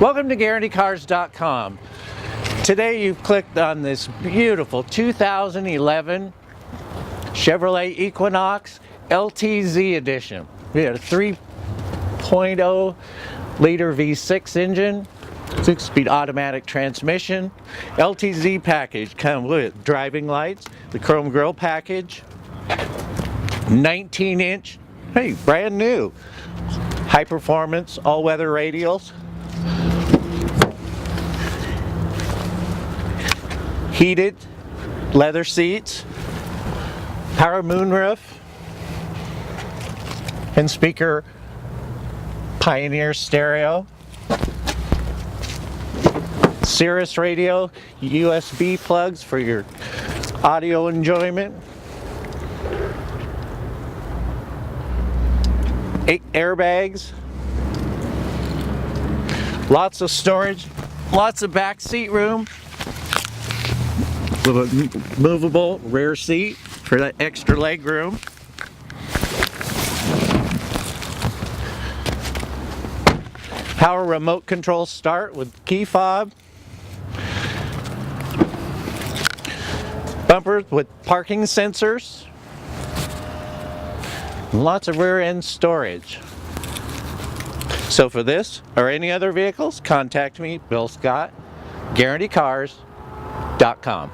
Welcome to GuarantyCars.com. Today you've clicked on this beautiful 2011 Chevrolet Equinox LTZ edition. We had a 3.0 liter V6 engine, 6-speed automatic transmission, LTZ package come with driving lights, the chrome grille package, 19-inch, hey, brand new, high performance all-weather radials, heated leather seats, power moonroof, and speaker Pioneer stereo, Sirius radio, USB plugs for your audio enjoyment, 8 airbags, lots of storage, lots of back seat room, with a movable rear seat for that extra leg room. Power remote control start with key fob. Bumpers with parking sensors. Lots of rear end storage. So for this or any other vehicles, contact me, Bill.Scott, GuarantyCars.com.